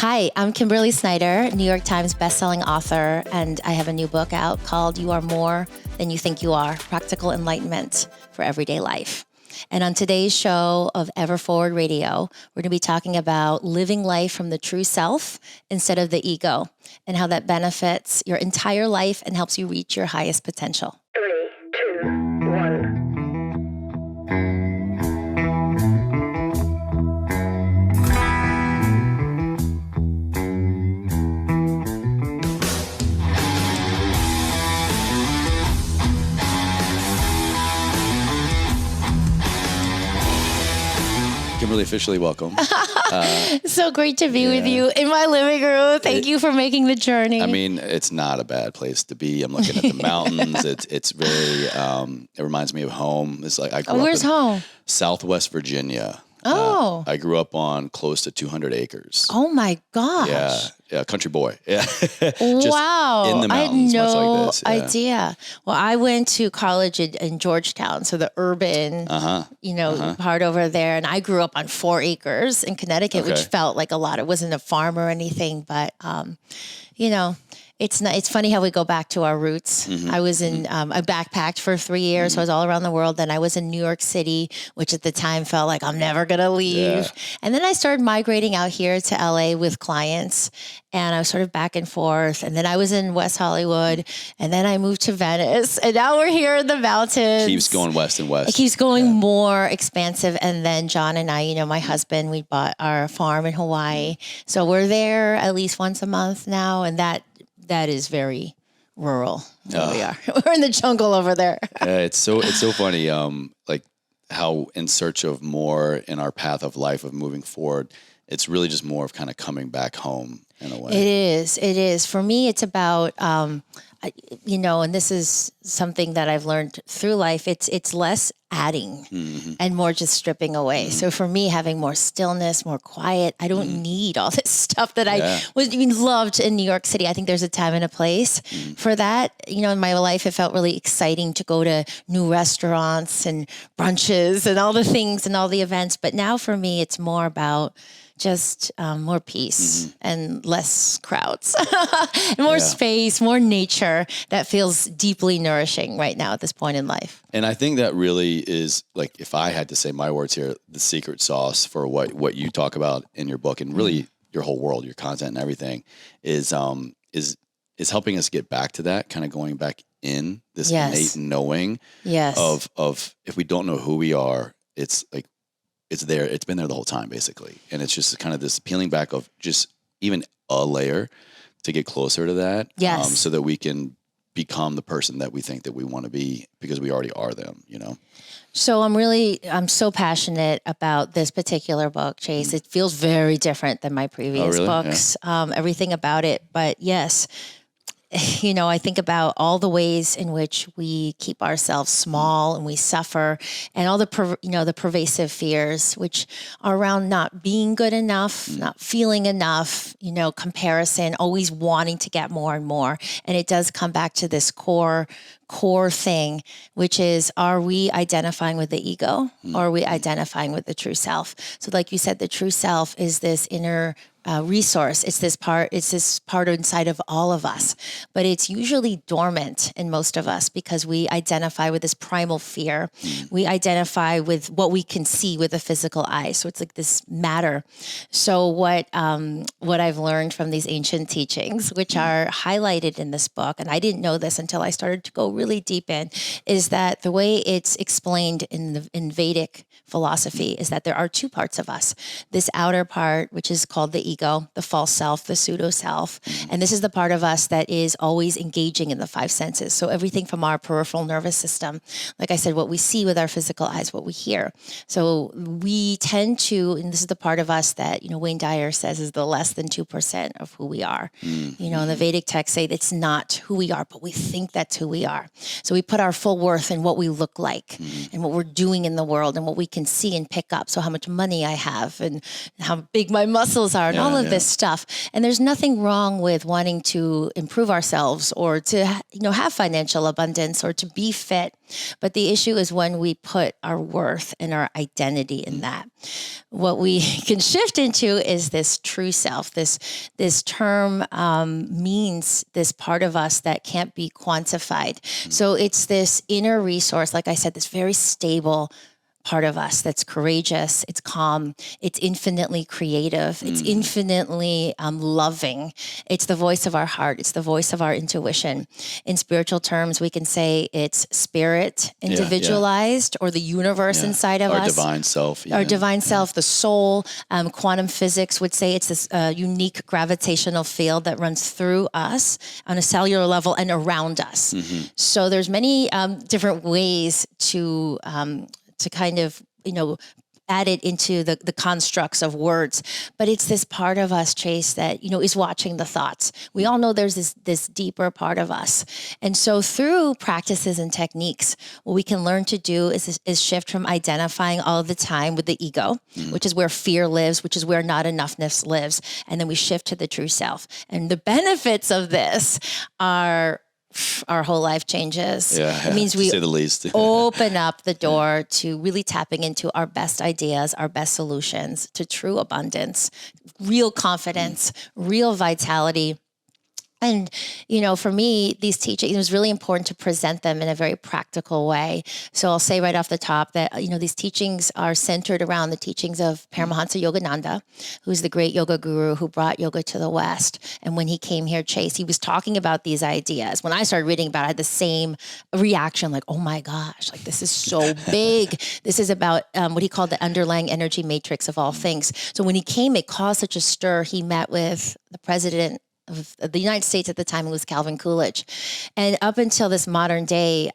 Hi, I'm Kimberly Snyder, New York Times bestselling author, and I have a new book out called You Are More Than You Think You Are, Practical Enlightenment for Everyday Life. And on today's show of Ever Forward Radio, we're going to be talking about living life from the true self instead of the ego, and how that benefits your entire life and helps you reach your highest potential. 3, 2, 1. Kimberly, officially welcome. So great to be with you in my living room. Thank you for making the journey. I mean, it's not a bad place to be. I'm looking at the mountains. It's very, it reminds me of home. It's like I grew up where's in home? Southwest Virginia. Oh. I grew up on close to 200 acres. Oh my gosh. Yeah, country boy. Yeah. Just wow. in the mountains, I had no much like this. Yeah. idea. Well, I went to college in Georgetown, so the urban, part over there. And I grew up on 4 acres in Connecticut, which felt like a lot. It wasn't a farm or anything, but, it's funny how we go back to our roots. Mm-hmm. I was in, I backpacked for 3 years. So I was all around the world. Then I was in New York City, which at the time felt like I'm never going to leave. Yeah. And then I started migrating out here to LA with clients, and I was sort of back and forth. And then I was in West Hollywood, and then I moved to Venice, and now we're here in the mountains. Keeps going west and west. It keeps going more expansive. And then John and I, my husband, we bought our farm in Hawaii. So we're there at least once a month now. And that is very rural where we are. We're in the jungle over there. Yeah, it's so funny. Like how in search of more in our path of life of moving forward, it's really just more of kind of coming back home in a way. It is. For me, it's about, and this is something that I've learned through life. It's less adding and more just stripping away. So for me, having more stillness, more quiet, I don't need all this stuff that I loved in New York City. I think there's a time and a place for that. In my life, it felt really exciting to go to new restaurants and brunches and all the things and all the events. But now for me, it's more about just more peace and less crowds, more space, more nature that feels deeply nourishing right now at this point in life. And I think that really is, like, if I had to say my words here, the secret sauce for what you talk about in your book and really your whole world, your content and everything is helping us get back to that, kind of going back in this innate knowing of if we don't know who we are, it's like, it's there. It's been there the whole time, basically. And it's just kind of this peeling back of just even a layer to get closer to that. Yes. So that we can become the person that we think that we want to be because we already are them, So I'm so passionate about this particular book, Chase. It feels very different than my previous books, everything about it. But yes, I think about all the ways in which we keep ourselves small and we suffer, and all the pervasive fears, which are around not being good enough, not feeling enough, comparison, always wanting to get more and more. And it does come back to this core thing, which is, are we identifying with the ego or are we identifying with the true self? So like you said, the true self is this inner resource. It's this part inside of all of us, but it's usually dormant in most of us because we identify with this primal fear. We identify with what we can see with the physical eye. So it's like this matter. So what I've learned from these ancient teachings, which are highlighted in this book, and I didn't know this until I started to go really deep in, is that the way it's explained in Vedic philosophy is that there are 2 parts of us. This outer part, which is called the ego, the false self, the pseudo self. And this is the part of us that is always engaging in the 5 senses. So everything from our peripheral nervous system, like I said, what we see with our physical eyes, what we hear. So we tend to, and this is the part of us that, Wayne Dyer says is the less than 2% of who we are. And the Vedic texts say it's not who we are, but we think that's who we are. So we put our full worth in what we look like and what we're doing in the world and what we can see and pick up. So how much money I have and how big my muscles are and all of this stuff. And there's nothing wrong with wanting to improve ourselves or to, have financial abundance or to be fit. But the issue is when we put our worth and our identity in that. What we can shift into is this true self. This term means this part of us that can't be quantified. So it's this inner resource, like I said, this very stable part of us that's courageous, it's calm, it's infinitely creative, it's infinitely loving. It's the voice of our heart, it's the voice of our intuition. In spiritual terms, we can say it's spirit individualized or the universe inside of our us. Divine self. Our divine self, the soul. Quantum physics would say it's this unique gravitational field that runs through us on a cellular level and around us. So there's many different ways to kind of, add it into the constructs of words. But it's this part of us, Chase, that, is watching the thoughts. We all know there's this deeper part of us. And so through practices and techniques, what we can learn to do is shift from identifying all the time with the ego, which is where fear lives, which is where not enoughness lives. And then we shift to the true self. And the benefits of this are our whole life changes. It means we to say the least. open up the door to really tapping into our best ideas, our best solutions, to true abundance, real confidence, real vitality. And, for me, these teachings, it was really important to present them in a very practical way. So I'll say right off the top that, these teachings are centered around the teachings of Paramahansa Yogananda, who's the great yoga guru who brought yoga to the West. And when he came here, Chase, he was talking about these ideas. When I started reading about it, I had the same reaction, like, oh my gosh, like this is so big. This is about what he called the underlying energy matrix of all things. So when he came, it caused such a stir. He met with the president of the United States at the time, it was Calvin Coolidge. And up until this modern day,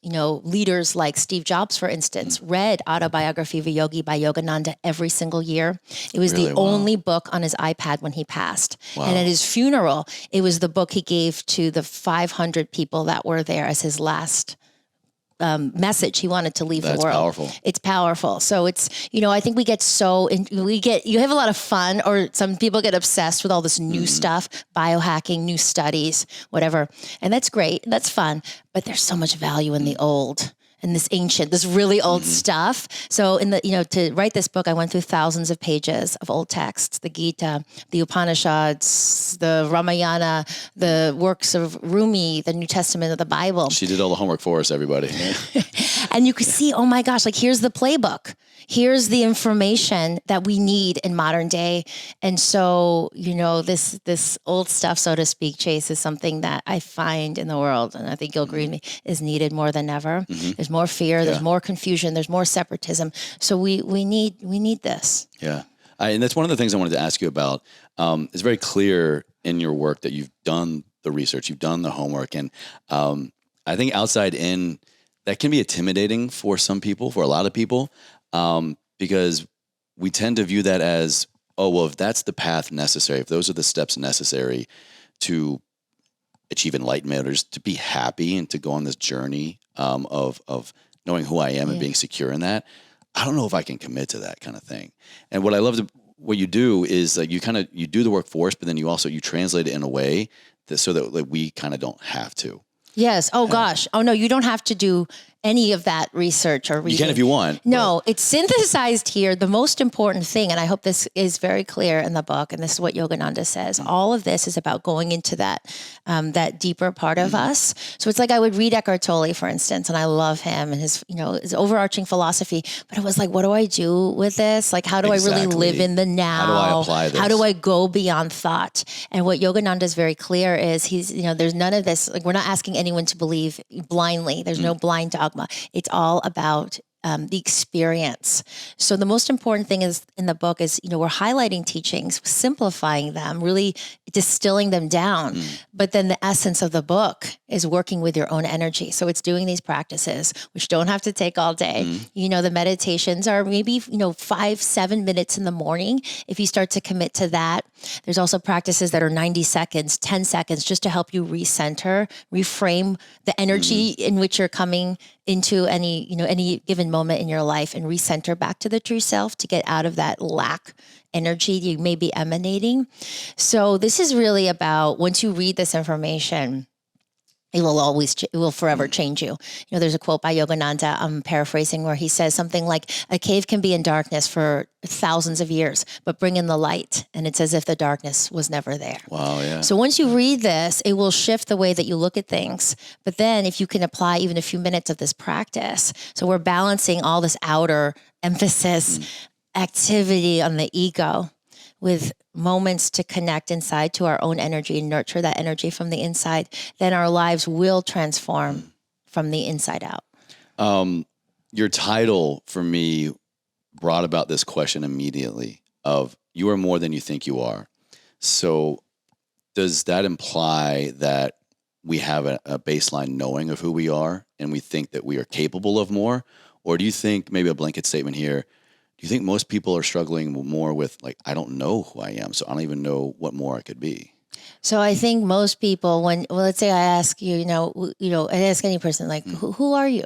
leaders like Steve Jobs, for instance, read Autobiography of a Yogi by Yogananda every single year. It was the only book on his iPad when he passed. Wow. And at his funeral, it was the book he gave to the 500 people that were there as his last message he wanted to leave the world. Powerful. It's powerful. So it's, I think we get you have a lot of fun, or some people get obsessed with all this new stuff, biohacking, new studies, whatever. And that's great. That's fun. But there's so much value in the old and this really old stuff. So to write this book, I went through thousands of pages of old texts, the Gita, the Upanishads, the Ramayana, the works of Rumi, the New Testament of the Bible. She did all the homework for us, everybody. And you could see, oh my gosh, like here's the playbook. Here's the information that we need in modern day. And so, this old stuff, so to speak, Chase, is something that I find in the world, and I think you'll agree with me, is needed more than ever. There's more fear, there's more confusion, there's more separatism. So we need this. Yeah. And that's one of the things I wanted to ask you about. It's very clear in your work that you've done the research, you've done the homework. And I think outside in, that can be intimidating for some people, for a lot of people, because we tend to view that as, oh, well, if that's the path necessary, if those are the steps necessary to achieve enlightenment or just to be happy and to go on this journey of knowing who I am and being secure in that, I don't know if I can commit to that kind of thing. And what I love what you do is that you do the work for us, but then you translate it in a way so that we kind of don't have to. Yes. Oh gosh. Oh no, you don't have to do any of that research or reading. You can if you want. No, it's synthesized here. The most important thing, and I hope this is very clear in the book, and this is what Yogananda says, all of this is about going into that deeper part of us. So it's like I would read Eckhart Tolle, for instance, and I love him and his overarching philosophy, but it was like, what do I do with this? Like, how do I really live in the now? How do I apply this? How do I go beyond thought? And what Yogananda is very clear is there's none of this, like we're not asking anyone to believe blindly. There's no blind dogma. It's all about the experience. So the most important thing is in the book is, we're highlighting teachings, simplifying them, really distilling them down. But then the essence of the book is working with your own energy. So it's doing these practices, which don't have to take all day. The meditations are maybe, 5-7 minutes in the morning. If you start to commit to that, there's also practices that are 90 seconds, 10 seconds, just to help you recenter, reframe the energy in which you're coming into any given moment in your life, and recenter back to the true self to get out of that lack energy you may be emanating. So this is really about, once you read this information, it will forever change you. There's a quote by Yogananda, I'm paraphrasing, where he says something like, a cave can be in darkness for thousands of years, but bring in the light, and it's as if the darkness was never there. Wow, yeah. So once you read this, it will shift the way that you look at things. But then if you can apply even a few minutes of this practice, so we're balancing all this outer emphasis, activity on the ego with moments to connect inside to our own energy and nurture that energy from the inside, then our lives will transform from the inside out. Your title for me brought about this question immediately of, you are more than you think you are. So does that imply that we have a baseline knowing of who we are and we think that we are capable of more? Or do you think, maybe a blanket statement here, do you think most people are struggling more with, like, I don't know who I am, so I don't even know what more I could be? So I think most people, let's say I ask you, I ask any person, like, who are you?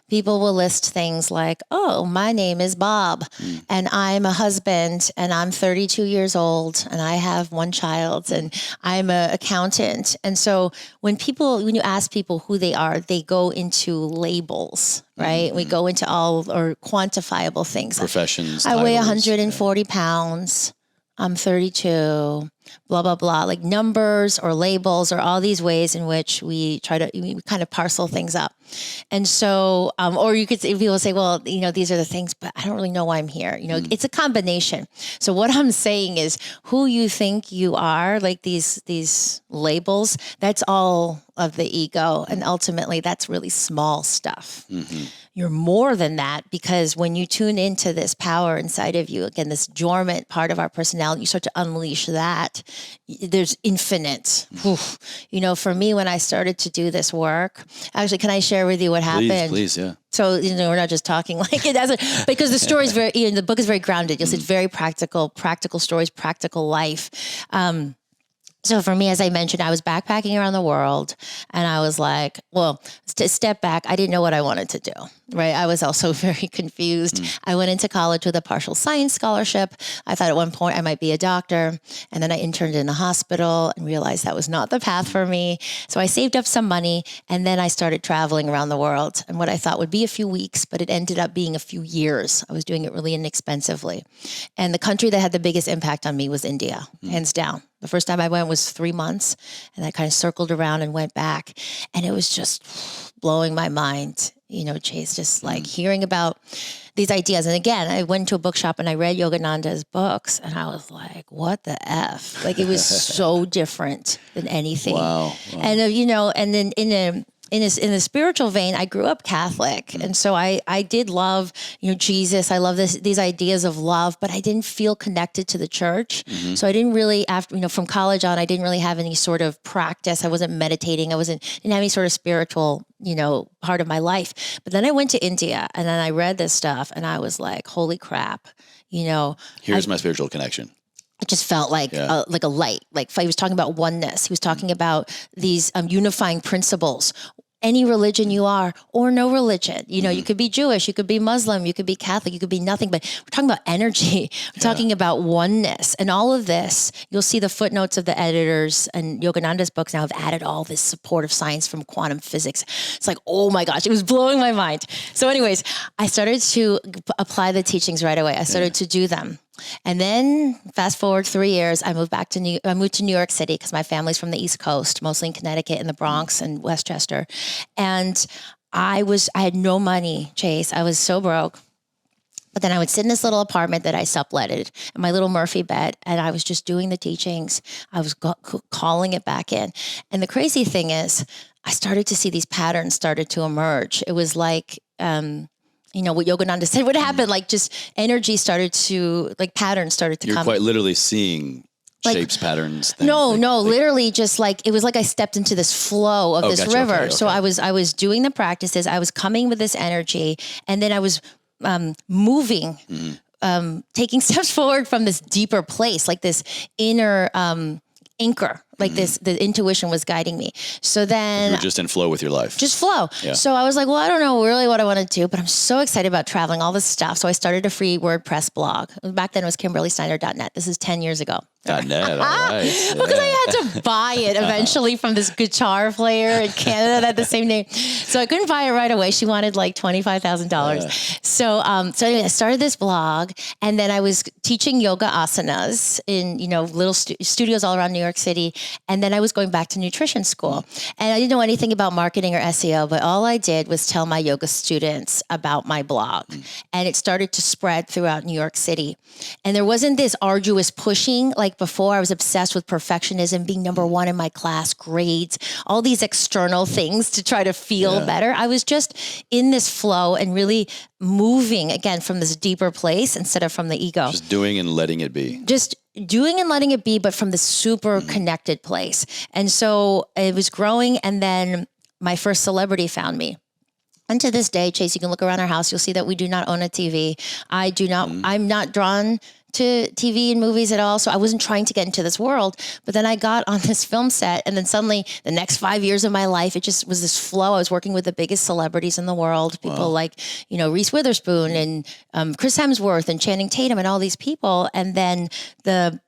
People will list things like, oh, my name is Bob, and I'm a husband, and I'm 32 years old, and I have one child, and I'm an accountant. And so when you ask people who they are, they go into labels, right? We go into or quantifiable things. Professions, I weigh titles, 140 pounds. I'm 32, blah, blah, blah, like numbers or labels or all these ways in which we kind of parcel things up. And so, or you could say, people say, well, these are the things, but I don't really know why I'm here. It's a combination. So what I'm saying is, who you think you are, like these labels, that's all of the ego. And ultimately that's really small stuff. Mm-hmm. You're more than that, because when you tune into this power inside of you, again, this dormant part of our personality, you start to unleash that. There's infinite. For me, when I started to do this work, actually, can I share with you what happened? Please, yeah. So, we're not just talking like it doesn't, because the story is the book is very grounded. You'll see it's very practical stories, practical life. So for me, as I mentioned, I was backpacking around the world, and I was like, well, to step back, I didn't know what I wanted to do, right? I was also very confused. I went into college with a partial science scholarship. I thought at one point I might be a doctor, and then I interned in a hospital and realized that was not the path for me. So I saved up some money, and then I started traveling around the world, and what I thought would be a few weeks, but it ended up being a few years. I was doing it really inexpensively. And the country that had the biggest impact on me was India, hands down. The first time I went was 3 months, and I kind of circled around and went back, and it was just blowing my mind, Chase, just like hearing about these ideas. And again, I went to a bookshop and I read Yogananda's books, and I was like, what the F? Like, it was so different than anything. Wow. And, and then in the spiritual vein, I grew up Catholic. And so I did love, Jesus. I love these ideas of love, but I didn't feel connected to the church. Mm-hmm. So I didn't really, from college on, I didn't really have any sort of practice. I wasn't meditating. Didn't have any sort of spiritual, part of my life. But then I went to India, and then I read this stuff, and I was like, holy crap, Here's my spiritual connection. It just felt like a light. Like, he was talking about oneness. He was talking about these unifying principles. Any religion you are, or no religion. You could be Jewish, you could be Muslim, you could be Catholic, you could be nothing, but we're talking about energy. We're talking about oneness. And all of this, you'll see the footnotes of the editors and Yogananda's books now have added all this supportive science from quantum physics. It's like, oh my gosh, it was blowing my mind. So anyways, I started to apply the teachings right away. I started to do them. And then fast forward 3 years, I moved to New York City, because my family's from the East Coast, mostly in Connecticut and the Bronx and Westchester. And I had no money, Chase. I was so broke. But then I would sit in this little apartment that I subletted in my little Murphy bed, and I was just doing the teachings. I was calling it back in. And the crazy thing is, I started to see these patterns started to emerge. It was like, what Yogananda said would happen, like just energy started to, like patterns started to come. You're quite literally seeing shapes, patterns. Things, literally just like, it was like I stepped into this flow of this river. Okay. So I was doing the practices, I was coming with this energy, and then I was moving, taking steps forward from this deeper place, like this inner anchor, Like the intuition was guiding me. So then you were just in flow with your life. Just flow. Yeah. So I was like, well, I don't know really what I want to do, but I'm so excited about traveling, all this stuff. So I started a free WordPress blog. Back then it was KimberlySnyder.net. This is 10 years ago. .net, all right. Yeah. Because I had to buy it eventually from this guitar player in Canada that had the same name. So I couldn't buy it right away. She wanted like $25,000. So anyway, I started this blog, and then I was teaching yoga asanas in, little studios all around New York City. And then I was going back to nutrition school, and I didn't know anything about marketing or SEO, but all I did was tell my yoga students about my blog, and it started to spread throughout New York City. And there wasn't this arduous pushing like before. I was obsessed with perfectionism, being number one in my class, grades, all these external things to try to feel better. I was just in this flow and really moving again from this deeper place instead of from the ego. Just doing and letting it be. Just doing and letting it be, but from the super connected place. And so it was growing. And then my first celebrity found me. And to this day, Chase, you can look around our house. You'll see that we do not own a TV. I'm not drawn to TV and movies at all. So I wasn't trying to get into this world, but then I got on this film set, and then suddenly the next 5 years of my life, it just was this flow. I was working with the biggest celebrities in the world, people like, Reese Witherspoon and Chris Hemsworth and Channing Tatum and all these people. And then the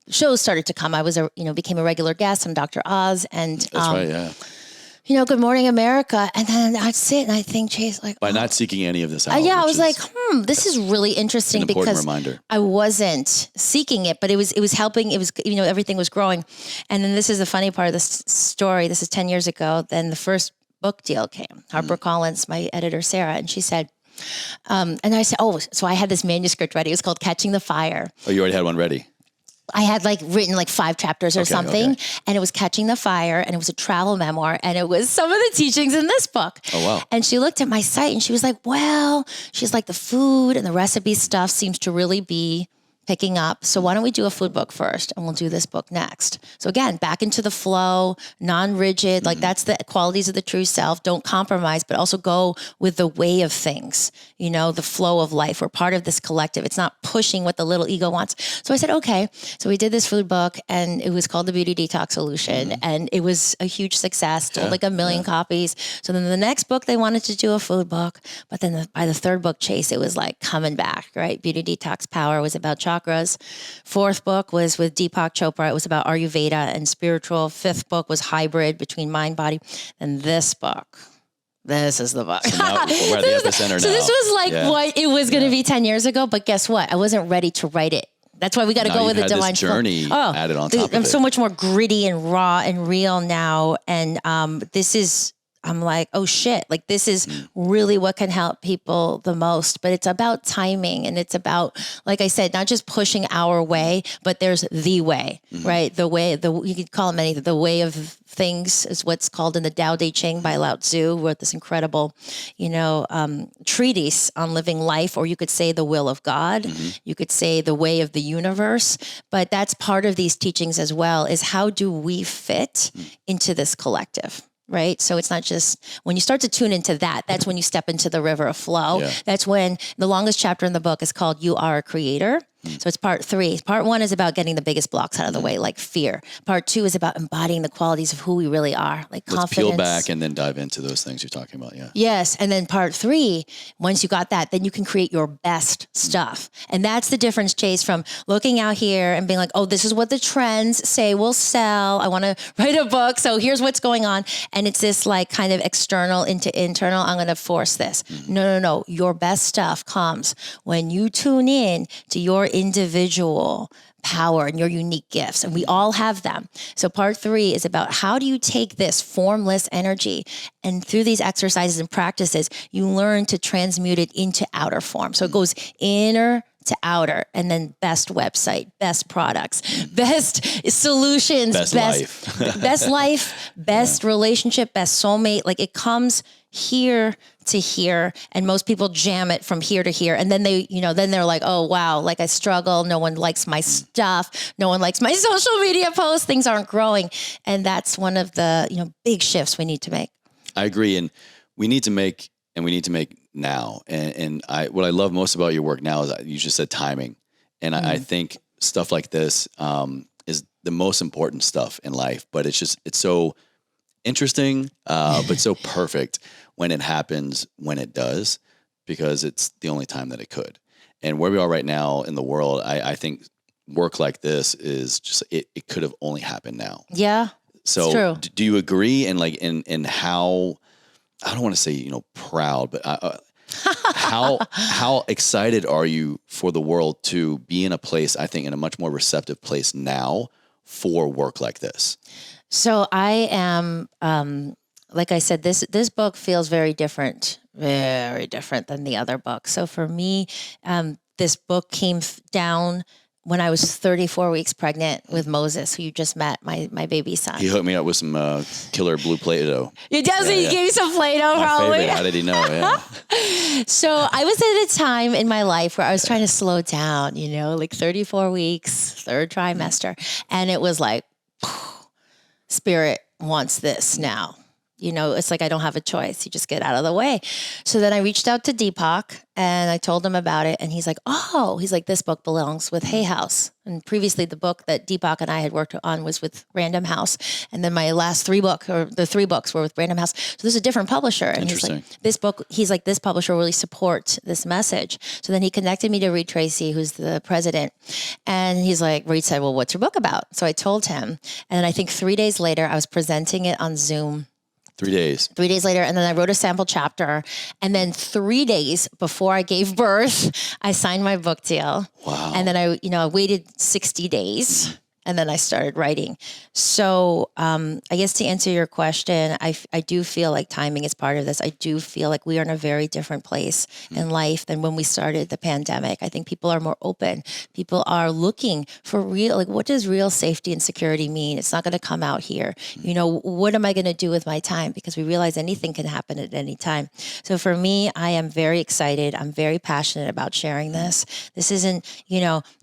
shows started to come. I was became a regular guest on Dr. Oz, and That's right, yeah. Good Morning America. And then I'd sit and I think, Chase, like, by not seeking any of this out. I was like, this is really interesting, because reminder. I wasn't seeking it, but it was helping. It was, everything was growing. And then this is the funny part of this story. This is 10 years ago. Then the first book deal came. HarperCollins, my editor, Sarah, and she said, and I said, so I had this manuscript ready. It was called Catching the Fire. Oh, you already had one ready. I had written 5 chapters or something, and it was Catching the Fire, and it was a travel memoir, and it was some of the teachings in this book. Oh, wow. And she looked at my site and she was like, well, she's like, the food and the recipe stuff seems to really be picking up. So why don't we do a food book first, and we'll do this book next? So again, back into the flow, non-rigid, that's the qualities of the true self. Don't compromise, but also go with the way of things, the flow of life. We're part of this collective. It's not pushing what the little ego wants. So I said, okay. So we did this food book, and it was called The Beauty Detox Solution. And it was a huge success, sold 1 million copies. So then the next book, they wanted to do a food book. But then by the third book, Chase, it was coming back, right? Beauty Detox Power was about chakras. 4th book was with Deepak Chopra. It was about Ayurveda and spiritual. 5th book was hybrid between mind, body. And this book, this is the book. So now we're at the epicenter now. So this was what it was going to be 10 years ago. But guess what? I wasn't ready to write it. That's why we got to go with the divine journey added on top of it. I'm so much more gritty and raw and real now. And I'm like, oh shit, this is really what can help people the most. But it's about timing, and it's about, like I said, not just pushing our way, but there's the way, right? The way, you could call them anything. The way of things is what's called in the Tao Te Ching by Lao Tzu, wrote this incredible, treatise on living life, or you could say the will of God. You could say the way of the universe. But that's part of these teachings as well, is how do we fit into this collective? Right. So it's not just when you start to tune into that, that's when you step into the river of flow. Yeah. That's when the longest chapter in the book is called You Are a Creator. So it's part 3. Part 1 is about getting the biggest blocks out of the way, like fear. Part 2 is about embodying the qualities of who we really are, like confidence. Let's peel back and then dive into those things you're talking about. Yeah. Yes. And then part 3, once you got that, then you can create your best stuff. And that's the difference, Chase, from looking out here and being like, oh, this is what the trends say will sell. I want to write a book. So here's what's going on. And it's this kind of external into internal. I'm going to force this. No. Your best stuff comes when you tune in to your individual power and your unique gifts. And we all have them. So part 3 is about how do you take this formless energy, and through these exercises and practices, you learn to transmute it into outer form. So it goes inner to outer, and then best website, best products, best solutions, best life, best relationship, best soulmate. It comes here to here, and most people jam it from here to here. And then then they're like, oh, wow, I struggle. No one likes my stuff. No one likes my social media posts. Things aren't growing. And that's one of the, big shifts we need to make. I agree. And we need to make now. And what I love most about your work now is you just said timing. And I think stuff like this, is the most important stuff in life, but it's so interesting, but so perfect when it happens, when it does, because it's the only time that it could. And where we are right now in the world, I think work like this is just, it could have only happened now. Yeah. So do you agree? And like, in how, I don't want to say, proud, but how excited are you for the world to be in a place, I think in a much more receptive place now for work like this? So I am, like I said, this book feels very different than the other book. So for me, this book came down when I was 34 weeks pregnant with Moses, who you just met, my baby son. He hooked me up with some killer blue Play-Doh. He does. He gave you some Play-Doh, probably. Favorite. How did he know? Yeah. So I was at a time in my life where I was trying to slow down, like 34 weeks, third trimester. And it was like, Spirit wants this now. It's like I don't have a choice. You just get out of the way. So then I reached out to Deepak and I told him about it. And he's like, this book belongs with Hay House. And previously the book that Deepak and I had worked on was with Random House. And then my last the 3 books were with Random House. So there's a different publisher. And he's like, this publisher really supports this message. So then he connected me to Reed Tracy, who's the president. And he's like, Reed said, well, what's your book about? So I told him. And I think 3 days later, I was presenting it on Zoom. 3 days. 3 days later. And then I wrote a sample chapter. And then 3 days before I gave birth, I signed my book deal. Wow. And then I waited 60 days. And then I started writing. So I guess to answer your question, I do feel like timing is part of this. I do feel like we are in a very different place in life than when we started the pandemic. I think people are more open. People are looking for real, like, what does real safety and security mean? It's not going to come out here. What am I going to do with my time? Because we realize anything can happen at any time. So for me, I am very excited. I'm very passionate about sharing this. This isn't,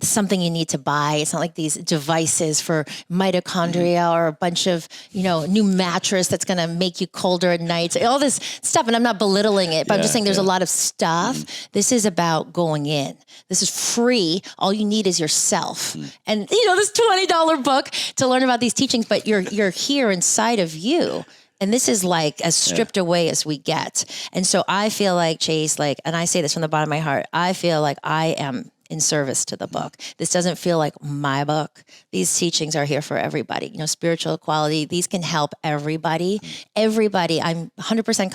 something you need to buy. It's not like these devices for mitochondria or a bunch of, new mattress that's going to make you colder at night. So all this stuff. And I'm not belittling it, but I'm just saying there's a lot of stuff. This is about going in. This is free. All you need is yourself. And, this $20 book to learn about these teachings, but you're here inside of you. And this is like as stripped away as we get. And so I feel like, Chase, and I say this from the bottom of my heart, I feel like I am in service to the book. This doesn't feel like my book. These teachings are here for everybody. Spiritual equality, these can help everybody. Everybody, I'm 100%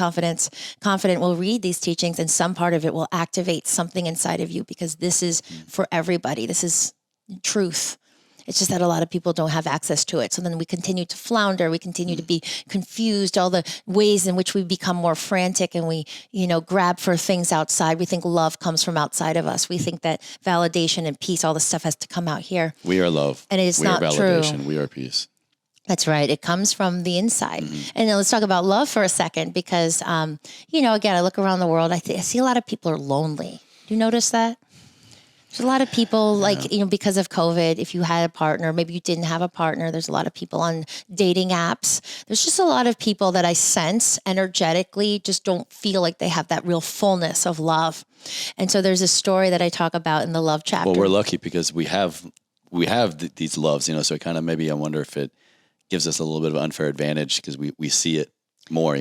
confident will read these teachings and some part of it will activate something inside of you because this is for everybody. This is truth. It's just that a lot of people don't have access to it. So then we continue to flounder. We continue to be confused, all the ways in which we become more frantic and we, grab for things outside. We think love comes from outside of us. We think that validation and peace, all this stuff has to come out here. We are love. And it's not true. We are validation. We are peace. That's right. It comes from the inside. And then let's talk about love for a second because, again, I look around the world. I see a lot of people are lonely. Do you notice that? There's a lot of people because of COVID, if you had a partner, maybe you didn't have a partner, there's a lot of people on dating apps. There's just a lot of people that I sense energetically just don't feel like they have that real fullness of love. And so there's a story that I talk about in the love chapter. Well, we're lucky because we have these loves, so it kind of maybe I wonder if it gives us a little bit of unfair advantage because we see it more,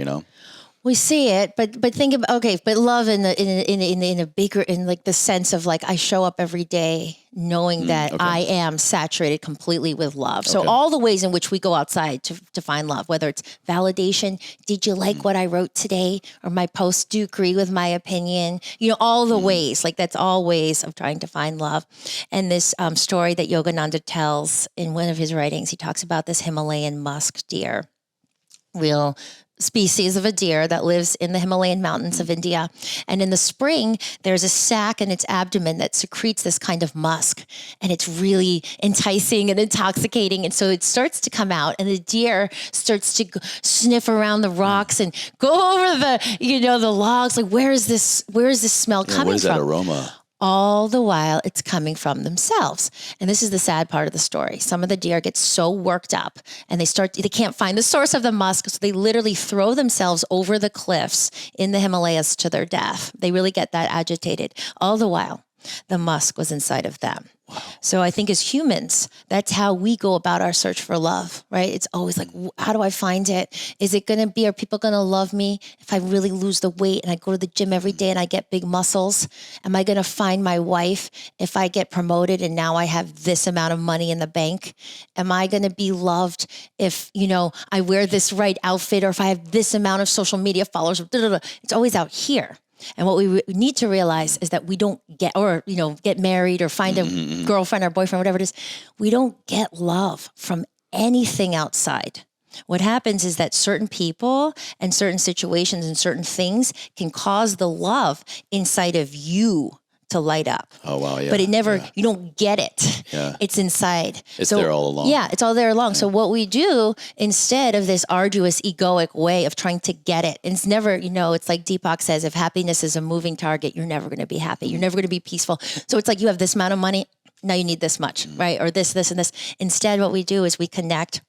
We see it, but think about, but love in a bigger, in like the sense of like, I show up every day knowing that I am saturated completely with love. So all the ways in which we go outside to find love, whether it's validation, did you like what I wrote today? Or my post, do you agree with my opinion? All the ways, like that's all ways of trying to find love. And this story that Yogananda tells in one of his writings, he talks about this Himalayan musk deer, real species of a deer that lives in the Himalayan mountains of India. And in the spring, there's a sac in its abdomen that secretes this kind of musk. And it's really enticing and intoxicating. And so it starts to come out and the deer starts to sniff around the rocks and go over the logs. Like, where is this smell coming from? What is that aroma? All the while it's coming from themselves. And this is the sad part of the story. Some of the deer get so worked up and they can't find the source of the musk. So they literally throw themselves over the cliffs in the Himalayas to their death. They really get that agitated. All the while, the Musk was inside of them. Wow. So I think as humans, that's how we go about our search for love, right? It's always like, how do I find it? Is it going to be, are people going to love me if I really lose the weight and I go to the gym every day and I get big muscles? Am I going to find my wife if I get promoted and now I have this amount of money in the bank? Am I going to be loved if, I wear this right outfit or if I have this amount of social media followers? It's always out here. And what we need to realize is that we don't get married or find a girlfriend or boyfriend, whatever it is. We don't get love from anything outside. What happens is that certain people and certain situations and certain things can cause the love inside of you to light up. Oh, wow. Yeah. But it never, you don't get it. Yeah. It's inside. It's there all along. Yeah, it's all there along. Yeah. So what we do instead of this arduous egoic way of trying to get it, and it's never, it's like Deepak says, if happiness is a moving target, you're never going to be happy. You're never going to be peaceful. So it's like you have this amount of money. Now you need this much, right? Or this, and this. Instead, what we do is we connect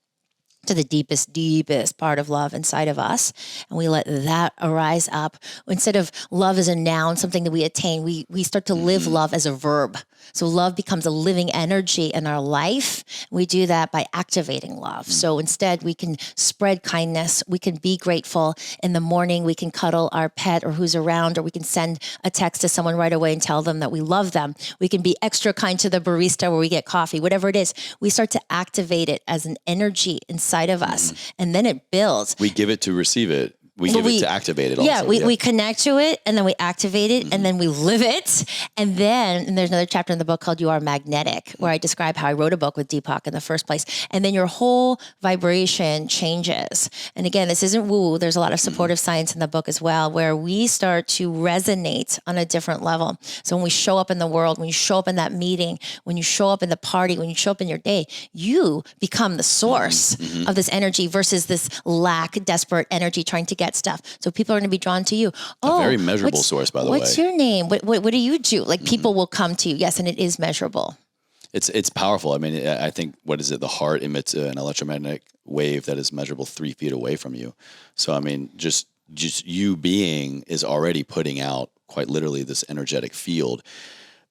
to the deepest part of love inside of us. And we let that arise up. Instead of love as a noun, something that we attain, we start to live love as a verb. So love becomes a living energy in our life. We do that by activating love. So instead we can spread kindness. We can be grateful. In the morning, we can cuddle our pet or who's around, or we can send a text to someone right away and tell them that we love them. We can be extra kind to the barista where we get coffee, whatever it is. We start to activate it as an energy inside of us. And then it builds. We give it to receive it. We give it to activate it also. Yeah, we connect to it and then we activate it and then we live it. And there's another chapter in the book called You Are Magnetic, where I describe how I wrote a book with Deepak in the first place. And then your whole vibration changes. And again, this isn't woo. There's a lot of supportive science in the book as well, where we start to resonate on a different level. So when we show up in the world, when you show up in that meeting, when you show up in the party, when you show up in your day, you become the source of this energy versus this desperate energy trying to get stuff. So people are going to be drawn to you. A very measurable source, by the way. What's your name? What do you do? Like people will come to you. Yes. And it is measurable. It's powerful. I mean, I think, what is it? The heart emits an electromagnetic wave that is measurable 3 feet away from you. So, I mean, just you being is already putting out quite literally this energetic field.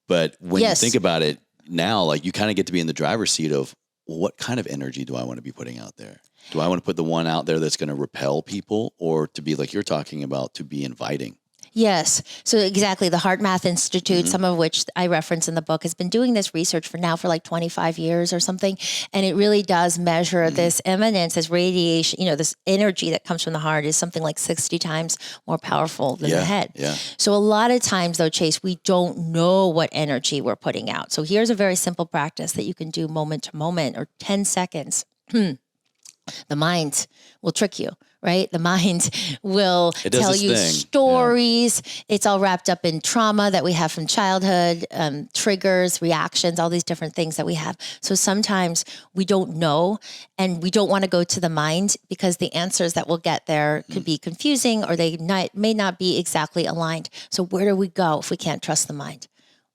But when you think about it now, like you kind of get to be in the driver's seat of, well, what kind of energy do I want to be putting out there? Do I want to put the one out there that's going to repel people, or to be like you're talking about, to be inviting? Yes. So exactly. The Heart Math Institute, some of which I reference in the book, has been doing this research for like 25 years or something. And it really does measure this eminence, this radiation, this energy that comes from the heart is something like 60 times more powerful than the head. Yeah. So a lot of times though, Chase, we don't know what energy we're putting out. So here's a very simple practice that you can do moment to moment or 10 seconds. The mind will trick you, right? The mind will tell you stories. Yeah. It's all wrapped up in trauma that we have from childhood, triggers, reactions, all these different things that we have. So sometimes we don't know, and we don't want to go to the mind because the answers that we'll get there could be confusing, or they may not be exactly aligned. So where do we go if we can't trust the mind?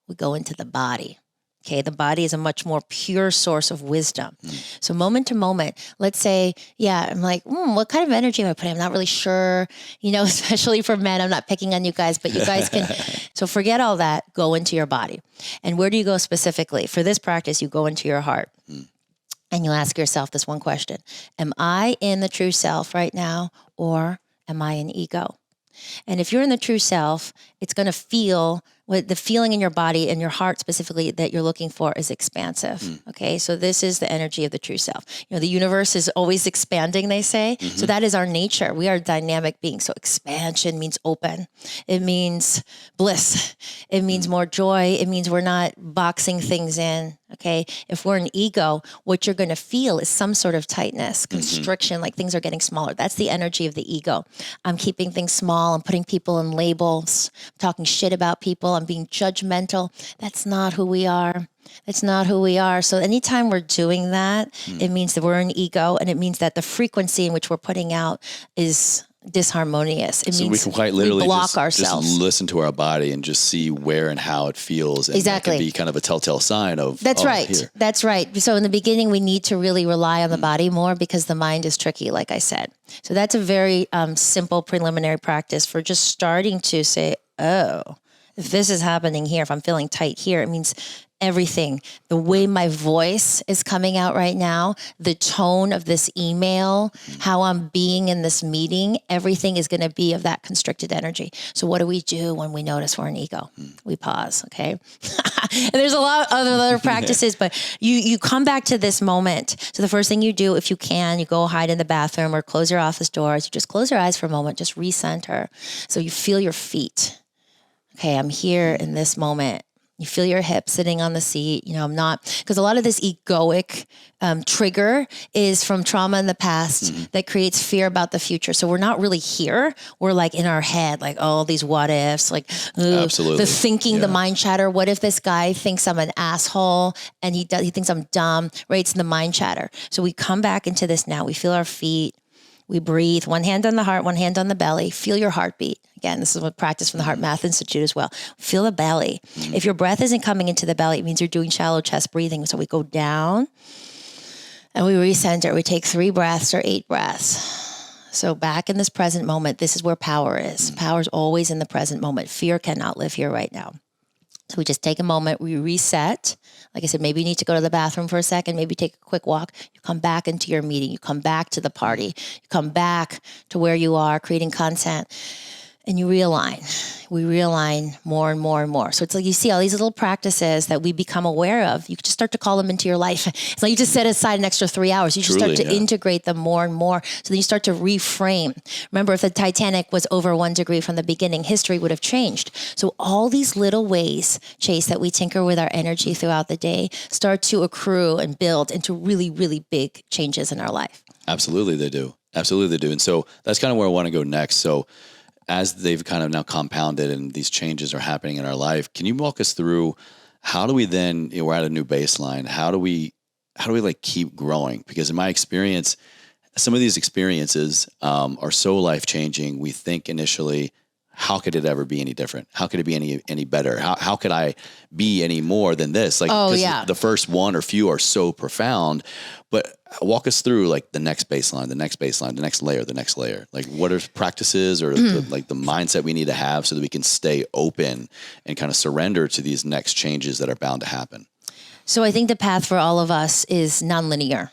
We go into the body. Okay, the body is a much more pure source of wisdom. So moment to moment, let's say, I'm like, what kind of energy am I putting? I'm not really sure, especially for men. I'm not picking on you guys, but you guys can. So forget all that. Go into your body. And where do you go specifically? For this practice, you go into your heart. And you ask yourself this one question. Am I in the true self right now, or am I in ego? And if you're in the true self, it's going to feel what the feeling in your body and your heart specifically that you're looking for is expansive. Okay. So this is the energy of the true self. The universe is always expanding, they say. So that is our nature. We are dynamic beings. So expansion means open. It means bliss. It means more joy. It means we're not boxing things in. Okay. If we're an ego, what you're going to feel is some sort of tightness, constriction, like things are getting smaller. That's the energy of the ego. I'm keeping things small. I'm putting people in labels. I'm talking shit about people. I'm being judgmental. That's not who we are. It's not who we are. So anytime we're doing that, it means that we're an ego, and it means that the frequency in which we're putting out is disharmonious. It means we can quite literally block ourselves. Just listen to our body and just see where and how it feels. And that can be kind of a telltale sign of, That's right. Here. That's right. So in the beginning, we need to really rely on the body more because the mind is tricky, like I said. So that's a very simple preliminary practice for just starting to say, oh, If this is happening here, if I'm feeling tight here, it means everything, the way my voice is coming out right now, the tone of this email, how I'm being in this meeting, everything is going to be of that constricted energy. So what do we do when we notice we're an ego? We pause. Okay. And there's a lot of other practices, but you come back to this moment. So the first thing you do, if you can, you go hide in the bathroom or close your office doors. You just close your eyes for a moment, just recenter. So you feel your feet. Okay. I'm here in this moment. You feel your hips sitting on the seat. I'm not, because a lot of this egoic trigger is from trauma in the past that creates fear about the future. So we're not really here. We're like in our head, like, oh, these what ifs, like Absolutely. the thinking, the mind chatter. What if this guy thinks I'm an asshole and he thinks I'm dumb, right? It's the mind chatter. So we come back into this now. We feel our feet. We breathe, one hand on the heart, one hand on the belly. Feel your heartbeat. Again, this is what practice from the Heart Math Institute as well. Feel the belly. If your breath isn't coming into the belly, it means you're doing shallow chest breathing. So we go down and we recenter. We take 3 breaths or 8 breaths. So back in this present moment, this is where power is. Power is always in the present moment. Fear cannot live here right now. So we just take a moment, we reset. Like I said, maybe you need to go to the bathroom for a second, maybe take a quick walk. You come back into your meeting, you come back to the party, you come back to where you are creating content, and you realign. We realign more and more and more. So it's like you see all these little practices that we become aware of. You can just start to call them into your life. It's like you just set aside an extra 3 hours. You just start to integrate them more and more. So then you start to reframe. Remember, if the Titanic was over 1 degree from the beginning, history would have changed. So all these little ways, Chase, that we tinker with our energy throughout the day start to accrue and build into really, really big changes in our life. Absolutely, they do. Absolutely, they do. And so that's kind of where I want to go next. So as they've kind of now compounded and these changes are happening in our life, can you walk us through how do we then, we're at a new baseline. How do we like keep growing? Because in my experience, some of these experiences are so life-changing. We think initially, how could it ever be any different? How could it be any better? How could I be any more than this? Like, the first one or few are so profound, but walk us through like the next baseline, the next layer. Like what are practices or the mindset we need to have so that we can stay open and kind of surrender to these next changes that are bound to happen? So I think the path for all of us is nonlinear.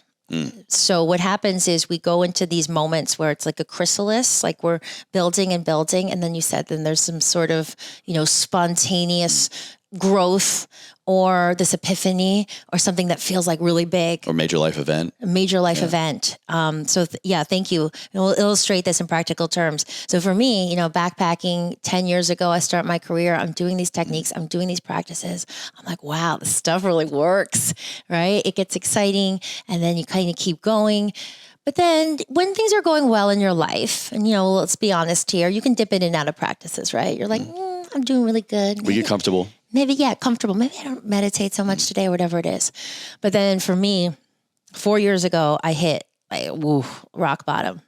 So what happens is we go into these moments where it's like a chrysalis, like we're building and building. And then then there's some sort of, spontaneous growth or this epiphany or something that feels like really big. Or major life event. A major life event. Thank you. We'll illustrate this in practical terms. So for me, backpacking 10 years ago, I start my career. I'm doing these techniques. I'm doing these practices. I'm like, wow, this stuff really works, right? It gets exciting. And then you kind of keep going. But then when things are going well in your life, and, let's be honest here, you can dip in and out of practices, right? You're like, I'm doing really good. We get comfortable. Comfortable. Maybe I don't meditate so much today or whatever it is. But then for me, 4 years ago, I hit rock bottom.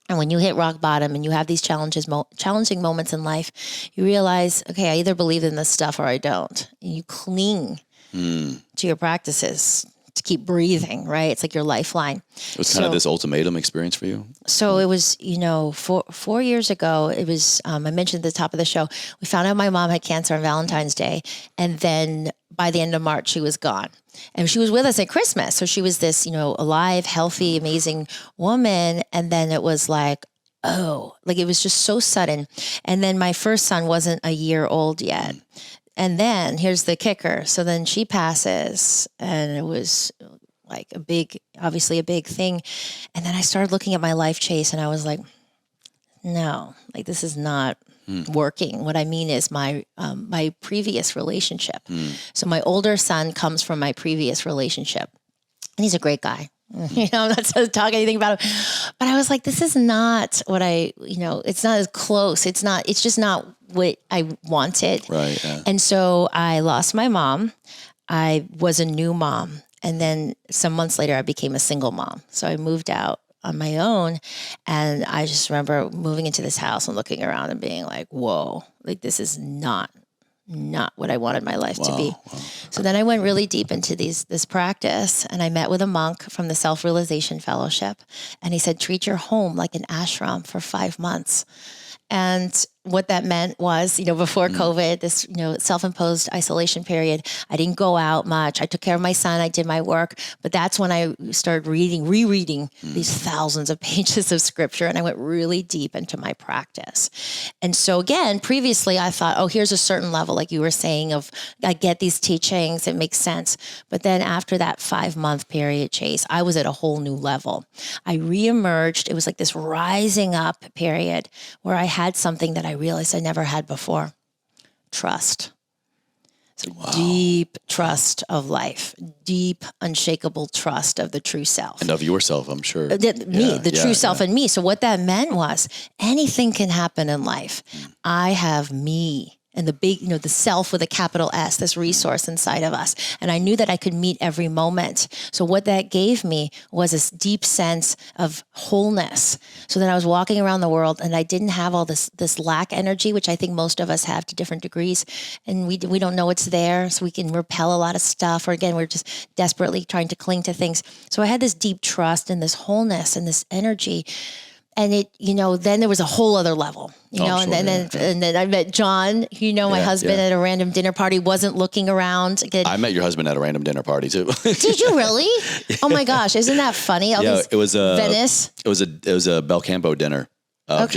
And when you hit rock bottom and you have these challenging moments in life, you realize, okay, I either believe in this stuff or I don't. And you cling to your practices to keep breathing, right? It's like your lifeline. It was kind of this ultimatum experience for you. So it was, 4 years ago, it was, I mentioned at the top of the show, we found out my mom had cancer on Valentine's Day. And then by the end of March, she was gone. And she was with us at Christmas. So she was this, alive, healthy, amazing woman. And then it was like, it was just so sudden. And then my first son wasn't a year old yet. And then here's the kicker. So then she passes and it was like obviously a big thing. And then I started looking at my life, Chase, and I was like, no, like this is not working. What I mean is my previous relationship. So my older son comes from my previous relationship and he's a great guy. I'm not supposed to talk anything about him, but I was like, this is not what it's not as close. It's just not what I wanted. Right. Yeah. And so I lost my mom. I was a new mom. And then some months later, I became a single mom. So I moved out on my own. And I just remember moving into this house and looking around and being like, whoa, like this is not what I wanted my life to be. Wow. So then I went really deep into this practice and I met with a monk from the Self-Realization Fellowship. And he said, treat your home like an ashram for 5 months. And what that meant was, before COVID, this, self-imposed isolation period, I didn't go out much. I took care of my son. I did my work. But that's when I started rereading these thousands of pages of scripture. And I went really deep into my practice. And so again, previously I thought, oh, here's a certain level, like you were saying, of I get these teachings. It makes sense. But then after that 5-month period, Chase, I was at a whole new level. I reemerged. It was like this rising up period where I had something that I realized I never had before. Trust. So deep trust of life, deep, unshakable trust of the true self. And of yourself, I'm sure. The true self and me. So what that meant was anything can happen in life. I have me. And the big, the self with a capital S, this resource inside of us. And I knew that I could meet every moment. So what that gave me was this deep sense of wholeness. So then I was walking around the world and I didn't have all this lack energy, which I think most of us have to different degrees. And we don't know it's there. So we can repel a lot of stuff. Or again, we're just desperately trying to cling to things. So I had this deep trust and this wholeness and this energy. And it, then there was a whole other level, and then I met John, my husband at a random dinner party, wasn't looking around. Again, I met your husband at a random dinner party too. Did you really? Oh my gosh. Isn't that funny? It was Venice. It was a Bel Campo dinner of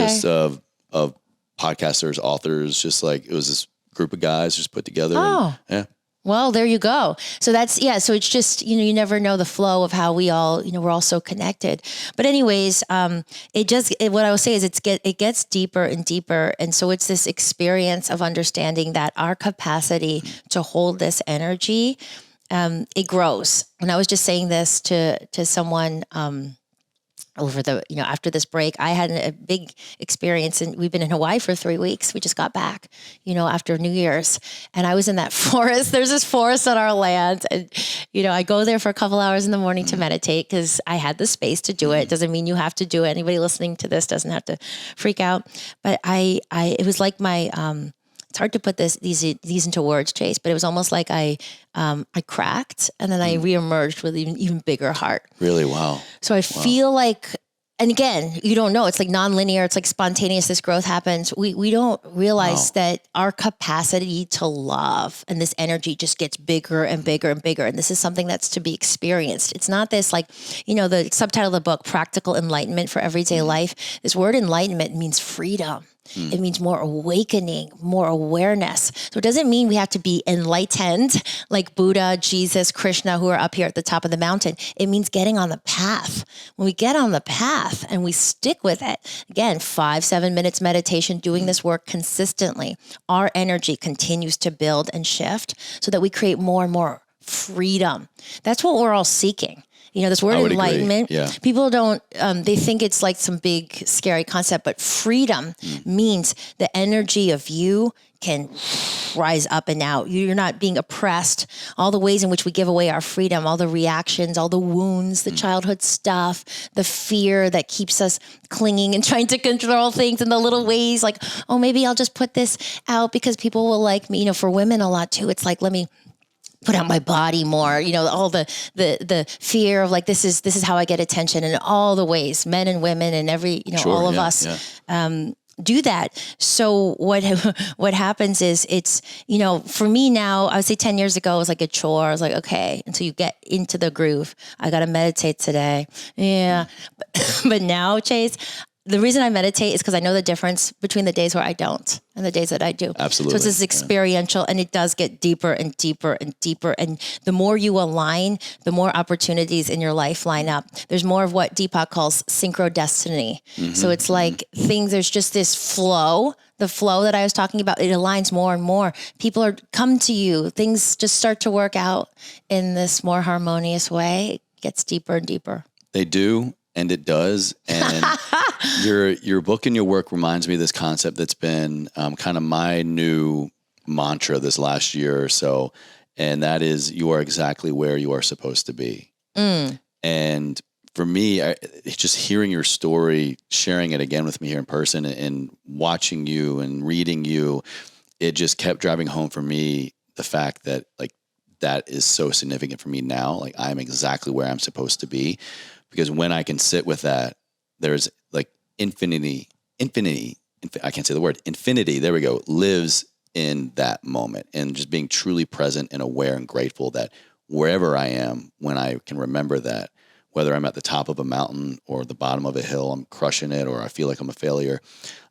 podcasters, authors, just like, it was this group of guys just put together. Oh. And, Well, there you go. So so it's just, you never know the flow of how we all, we're all so connected. But anyways, what I will say is it gets deeper and deeper. And so it's this experience of understanding that our capacity to hold this energy, it grows. And I was just saying this to someone, over after this break, I had a big experience, and we've been in Hawaii for 3 weeks. We just got back, after New Year's, and I was in that forest. There's this forest on our land, and, I go there for a couple hours in the morning to meditate because I had the space to do it. Doesn't mean you have to do it. Anybody listening to this doesn't have to freak out, but it was like my, it's hard to put these into words, Chase, but it was almost like I cracked and then I reemerged with an even bigger heart. Really? Wow. So I feel like, and again, you don't know, it's like nonlinear, it's like spontaneous, this growth happens. We don't realize that our capacity to love and this energy just gets bigger and bigger and bigger. And this is something that's to be experienced. It's not this like, the subtitle of the book, Practical Enlightenment for Everyday Life. This word enlightenment means freedom. It means more awakening, more awareness. So it doesn't mean we have to be enlightened like Buddha, Jesus, Krishna, who are up here at the top of the mountain. It means getting on the path. When we get on the path and we stick with it, again, 5-7 minutes meditation, doing this work consistently, our energy continues to build and shift so that we create more and more freedom. That's what we're all seeking. This word enlightenment, people don't, they think it's like some big scary concept, but freedom means the energy of you can rise up and out. You're not being oppressed. All the ways in which we give away our freedom, all the reactions, all the wounds, the childhood stuff, the fear that keeps us clinging and trying to control things in the little ways like, oh, maybe I'll just put this out because people will like me. For women a lot too, it's like, let me put out my body more, all the fear of like, this is how I get attention, and all the ways men and women and every, all of us, do that. So what happens is it's, for me now, I would say 10 years ago, it was like a chore. I was like, okay, until you get into the groove, I got to meditate today. Yeah. But now, Chase, the reason I meditate is because I know the difference between the days where I don't and the days that I do. Absolutely. So it's this experiential, and it does get deeper and deeper and deeper. And the more you align, the more opportunities in your life line up. There's more of what Deepak calls synchrodestiny. So it's like there's just this flow, the flow that I was talking about, it aligns more and more. People come to you. Things just start to work out in this more harmonious way. It gets deeper and deeper. They do. And it does. And your book and your work reminds me of this concept that's been kind of my new mantra this last year or so. And that is, you are exactly where you are supposed to be. And for me, just hearing your story, sharing it again with me here in person and watching you and reading you, it just kept driving home for me the fact that like that is so significant for me now. Like I'm exactly where I'm supposed to be. Because when I can sit with that, there's like infinity I can't say the word, infinity, there we go, lives in that moment, and just being truly present and aware and grateful that wherever I am, when I can remember that, whether I'm at the top of a mountain or the bottom of a hill, I'm crushing it, or I feel like I'm a failure,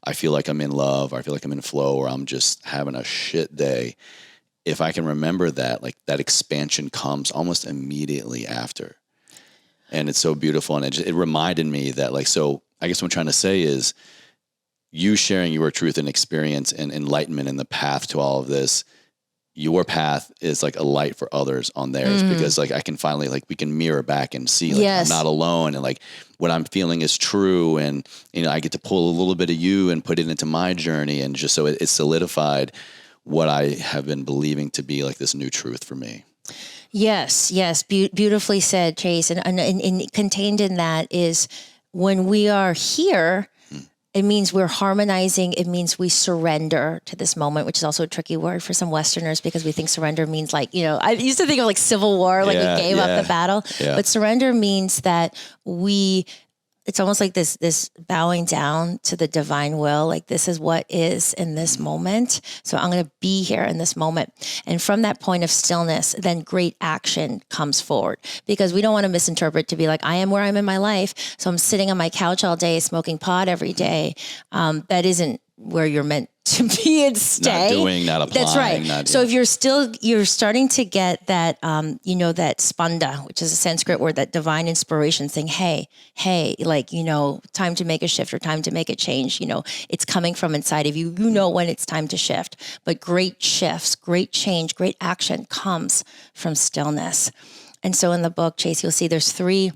I feel like I'm in love, I feel like I'm in flow, or I'm just having a shit day. If I can remember that, like that expansion comes almost immediately after. And it's so beautiful. And it reminded me that, like, so I guess what I'm trying to say is, you sharing your truth and experience and enlightenment in the path to all of this, your path is like a light for others on theirs, because like I can finally, like, we can mirror back and see, like, I'm not alone, and like what I'm feeling is true. And, you know, I get to pull a little bit of you and put it into my journey. And just so it solidified what I have been believing to be like this new truth for me. Yes. Beautifully said, Chase. And contained in that is, when we are here, it means we're harmonizing. It means we surrender to this moment, which is also a tricky word for some Westerners, because we think surrender means, like, you know, I used to think of like Civil War, like we gave up the battle. Yeah. But surrender means that it's almost like this bowing down to the divine will. Like, this is what is in this moment. So I'm going to be here in this moment. And from that point of stillness, then great action comes forward, because we don't want to misinterpret to be like, I am where I'm in my life, so I'm sitting on my couch all day, smoking pot every day. That isn't where you're meant to be and stay. Not doing, not applying. That's right. So if you're starting to get that, that spanda, which is a Sanskrit word, that divine inspiration saying, hey, like, you know, time to make a shift or time to make a change. You know, it's coming from inside of you. You know when it's time to shift. But great shifts, great change, great action comes from stillness. And so in the book, Chase, you'll see there's 3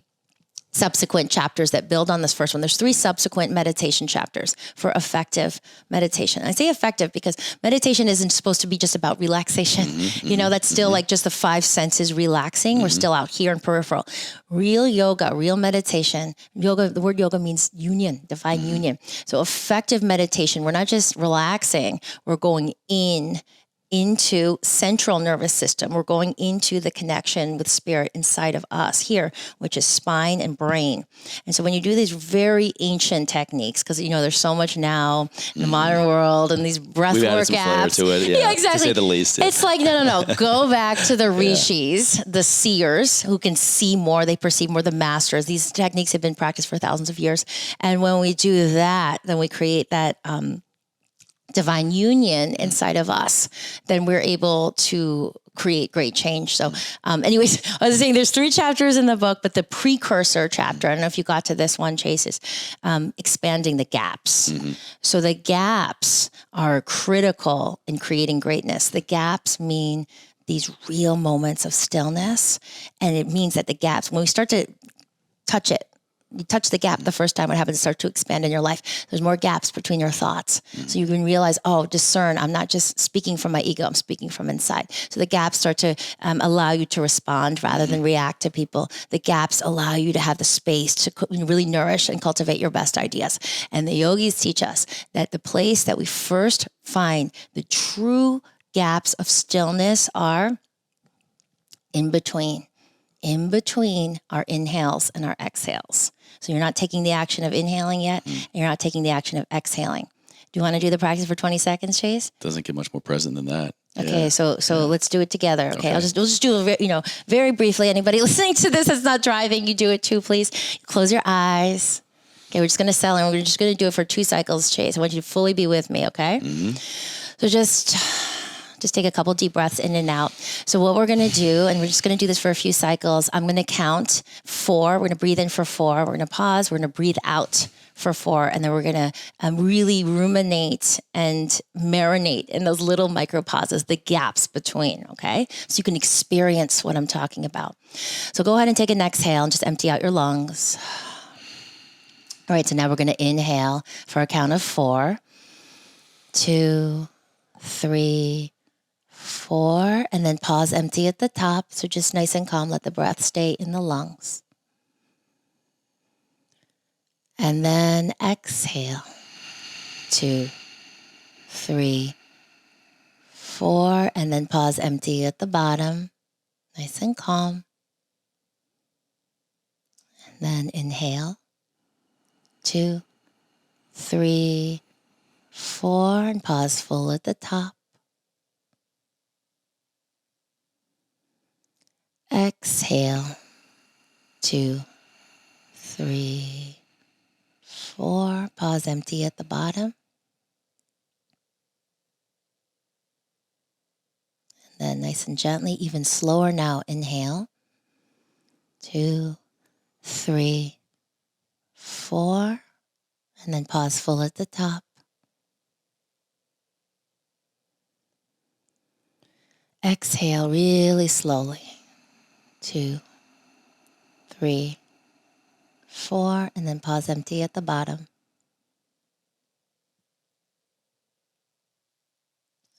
subsequent chapters that build on this first one. There's 3 subsequent meditation chapters for effective meditation. I say effective because meditation isn't supposed to be just about relaxation. You know, that's still like just the 5 senses relaxing. We're still out here in peripheral. Real yoga, real meditation. Yoga, the word yoga means union, divine union. So effective meditation, we're not just relaxing, we're going into central nervous system. We're going into the connection with spirit inside of us here, which is spine and brain. And so when you do these very ancient techniques, because, you know, there's so much now in the modern world and these breath work apps. To it, yeah, exactly. To say the least. It's like, no. Go back to the rishis, the seers who can see more, they perceive more, the masters. These techniques have been practiced for thousands of years. And when we do that, then we create that divine union inside of us, then we're able to create great change. So anyways, I was saying there's 3 chapters in the book, but the precursor chapter, I don't know if you got to this one, Chase, is expanding the gaps. So the gaps are critical in creating greatness. The gaps mean these real moments of stillness. And it means that the gaps, when we start to touch it, you touch the gap the first time, what happens is start to expand in your life. There's more gaps between your thoughts. So you can realize, discern, I'm not just speaking from my ego, I'm speaking from inside. So the gaps start to allow you to respond rather than react to people. The gaps allow you to have the space to really nourish and cultivate your best ideas. And the yogis teach us that the place that we first find the true gaps of stillness are in between our inhales and our exhales. So you're not taking the action of inhaling yet, and you're not taking the action of exhaling. Do you want to do the practice for 20 seconds, Chase? Doesn't get much more present than that. Okay, so let's do it together. Okay, we'll just do it, very briefly. Anybody listening to this that's not driving, you do it too, please. Close your eyes. Okay, we're just going to settle in. We're just going to do it for 2 cycles, Chase. I want you to fully be with me, okay? So just take a couple deep breaths in and out. So what we're going to do, and we're just going to do this for a few cycles, I'm going to count 4. We're going to breathe in for 4. We're going to pause. We're going to breathe out for 4. And then we're going to really ruminate and marinate in those little micro pauses, the gaps between, okay? So you can experience what I'm talking about. So go ahead and take an exhale and just empty out your lungs. All right, so now we're going to inhale for a count of 4, 2, 3, 4, and then pause, empty at the top. So just nice and calm, let the breath stay in the lungs. And then exhale, 2, 3, 4, and then pause, empty at the bottom, nice and calm. And then inhale, 2, 3, 4, and pause full at the top. Exhale. 2, 3, 4. Pause empty at the bottom. And then nice and gently, even slower now, inhale. 2, 3, 4. And then pause full at the top. Exhale really slowly. 2, 3, 4. And then pause empty at the bottom.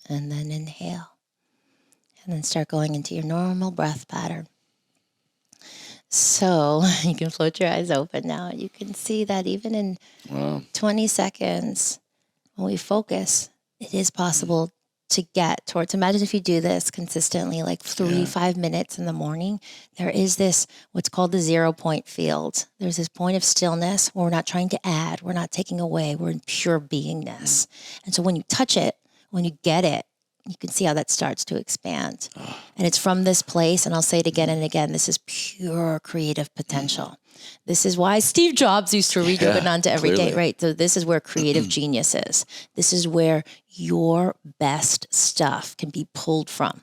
And then inhale. And then start going into your normal breath pattern. So you can float your eyes open now. You can see that even in 20 seconds, when we focus, it is possible to get towards. Imagine if you do this consistently, like 5 minutes in the morning, there is this, what's called the 0 point field. There's this point of stillness where we're not trying to add, we're not taking away, we're in pure beingness. And so when you touch it, when you get it, you can see how that starts to expand. And it's from this place, and I'll say it again and again, this is pure creative potential. This is why Steve Jobs used to read Yogananda every day, right? So this is where creative genius is. This is where your best stuff can be pulled from,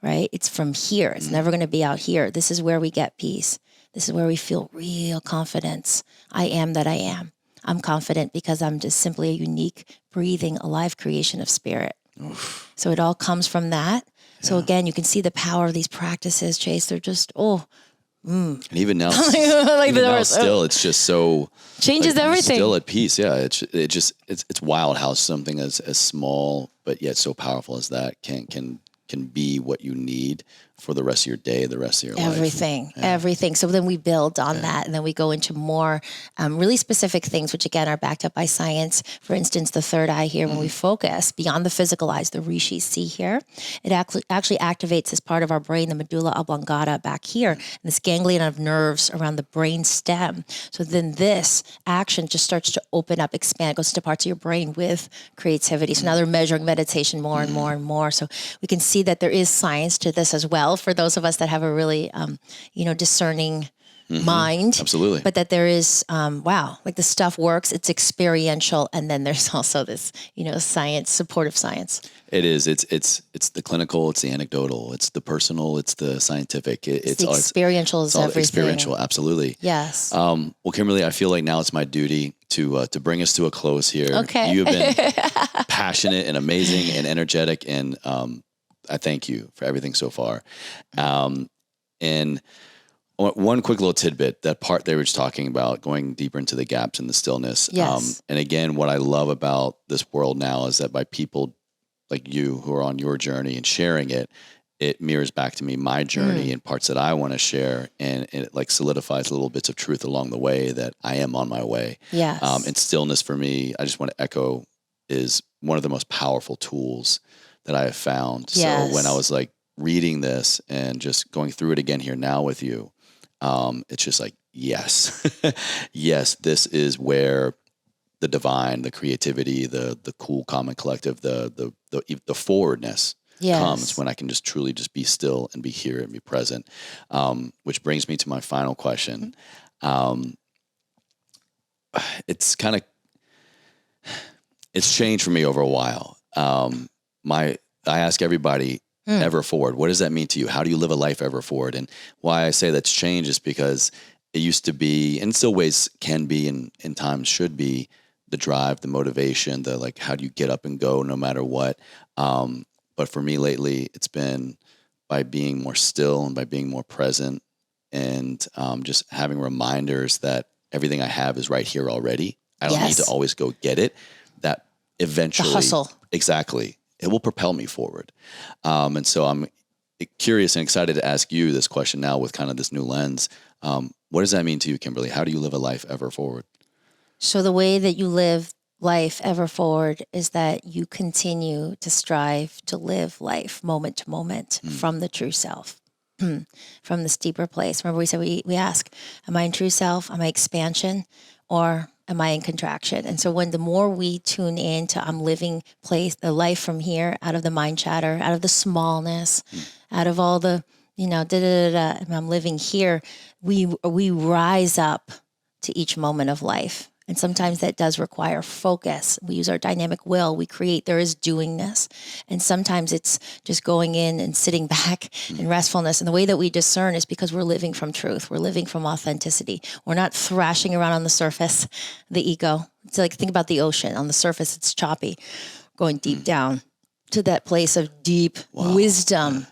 right? It's from here. It's never going to be out here. This is where we get peace. This is where we feel real confidence. I am that I am. I'm confident because I'm just simply a unique, breathing, alive creation of spirit. Oof. So it all comes from that. So again, you can see the power of these practices, Chase. They're just, And even now, still, it's just so changes everything. Still at peace. Yeah. It's wild how something as small, but yet so powerful as that can be what you need for the rest of your day, the rest of your life. Everything. So then we build on that, and then we go into more really specific things, which again are backed up by science. For instance, the third eye here, when we focus beyond the physical eyes, the rishis see here, it actually activates this part of our brain, the medulla oblongata back here, and this ganglion of nerves around the brain stem. So then this action just starts to open up, expand, goes to parts of your brain with creativity. So now they're measuring meditation more and more and more. So we can see that there is science to this as well, for those of us that have a really, discerning mind. Absolutely. But that there is, like the stuff works, it's experiential. And then there's also this, science, supportive science. It is. It's the clinical, it's the anecdotal, it's the personal, it's the scientific. It's the experiential is everything. Experiential, absolutely. Yes. Well, Kimberly, I feel like now it's my duty to bring us to a close here. Okay. You've been passionate and amazing and energetic, and I thank you for everything so far. And one quick little tidbit, that part they were just talking about, going deeper into the gaps in the stillness. Yes. And again, what I love about this world now is that by people like you who are on your journey and sharing it, it mirrors back to me my journey and parts that I want to share, and it like solidifies little bits of truth along the way that I am on my way. Yes. And stillness for me, I just want to echo, is one of the most powerful tools that I have found. Yes. So when I was like reading this and just going through it again here now with you, it's just like, yes, yes, this is where the divine, the creativity, the cool, common collective, the forwardness comes when I can just truly just be still and be here and be present. Which brings me to my final question. It's changed for me over a while. I ask everybody, ever forward, what does that mean to you? How do you live a life ever forward? And why I say that's changed is because it used to be, and still ways can be, and in times should be, the drive, the motivation, the like, how do you get up and go no matter what? But for me lately, it's been by being more still and by being more present, and just having reminders that everything I have is right here already. I don't need to always go get it. That eventually, the hustle. Exactly. It will propel me forward. And so I'm curious and excited to ask you this question now with kind of this new lens. What does that mean to you, Kimberly? How do you live a life ever forward? So the way that you live life ever forward is that you continue to strive to live life moment to moment from the true self, from this deeper place. Remember we said we ask, am I in true self? Am I expansion? Or am I in contraction? And so when the more we tune in to I'm living the life from here, out of the mind chatter, out of the smallness, out of all the, and I'm living here, we rise up to each moment of life. And sometimes that does require focus. We use our dynamic will. We create, there is doingness. And sometimes it's just going in and sitting back in restfulness. And the way that we discern is because we're living from truth. We're living from authenticity. We're not thrashing around on the surface, the ego. It's like, think about the ocean. On the surface, it's choppy. Going deep down to that place of deep wisdom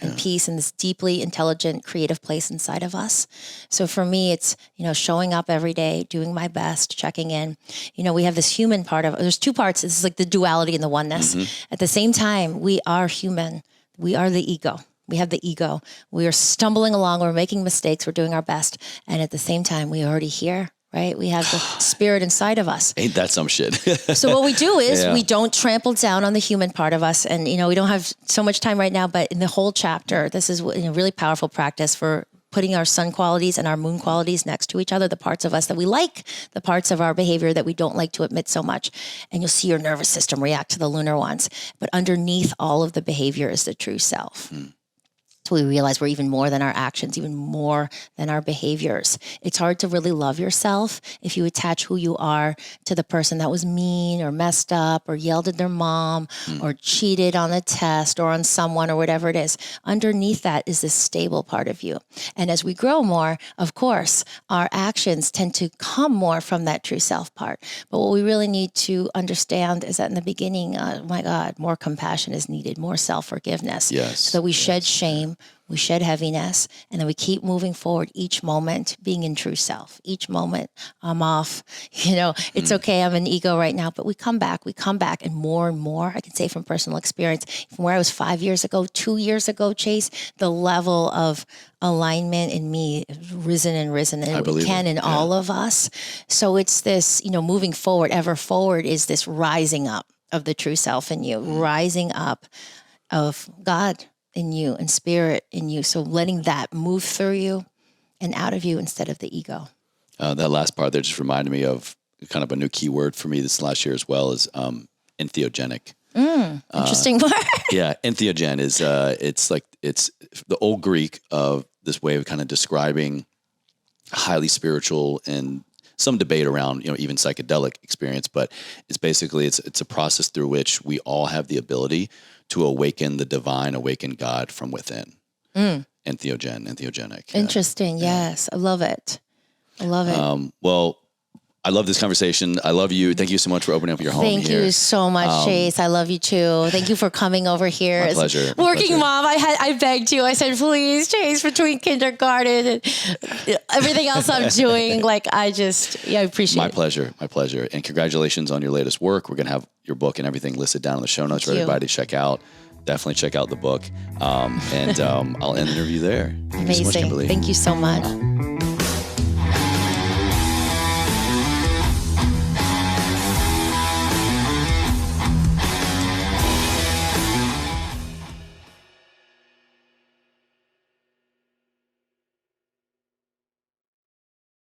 and peace in this deeply intelligent, creative place inside of us. So for me, it's, showing up every day, doing my best, checking in. We have this human part there's two parts. This is like the duality and the oneness. At the same time, we are human. We are the ego. We have the ego. We are stumbling along. We're making mistakes. We're doing our best. And at the same time, we are already here. Right? We have the spirit inside of us. Ain't that some shit? So what we do is we don't trample down on the human part of us. And, we don't have so much time right now, but in the whole chapter, this is a really powerful practice for putting our sun qualities and our moon qualities next to each other, the parts of us that we like, the parts of our behavior that we don't like to admit so much. And you'll see your nervous system react to the lunar ones. But underneath all of the behavior is the true self. So we realize we're even more than our actions, even more than our behaviors. It's hard to really love yourself if you attach who you are to the person that was mean or messed up or yelled at their mom or cheated on a test or on someone or whatever it is. Underneath that is this stable part of you. And as we grow more, of course, our actions tend to come more from that true self part. But what we really need to understand is that in the beginning, oh my God, more compassion is needed, more self-forgiveness. Yes. So that we shed shame. We shed heaviness, and then we keep moving forward each moment, being in true self. Each moment, I'm off. It's okay. I'm in ego right now, but we come back, and more, I can say from personal experience, from where I was 5 years ago, 2 years ago, Chase, the level of alignment in me has risen, and it can in all of us. So it's this, moving forward, ever forward is this rising up of the true self in you, rising up of God in you and spirit in you. So letting that move through you and out of you instead of the ego. That last part there just reminded me of kind of a new keyword for me this last year as well is entheogenic. Interesting word. Yeah. Entheogen is, it's the old Greek of this way of kind of describing highly spiritual and some debate around, even psychedelic experience, but it's basically, it's a process through which we all have the to awaken the divine, awaken God from within. Entheogenic. Interesting. Yeah. Yes. I love it. Well, I love this conversation. I love you. Thank you so much for opening up your home here. Thank you so much, Chase. I love you too. Thank you for coming over here. My pleasure. Working mom, I begged you. I said, please, Chase, between kindergarten and everything else I'm doing. I appreciate it. My pleasure. And congratulations on your latest work. We're going to have your book and everything listed down in the show notes for everybody to check out. Definitely check out the book. I'll end the interview there. Amazing. So much, Kimberly. Thank you so much.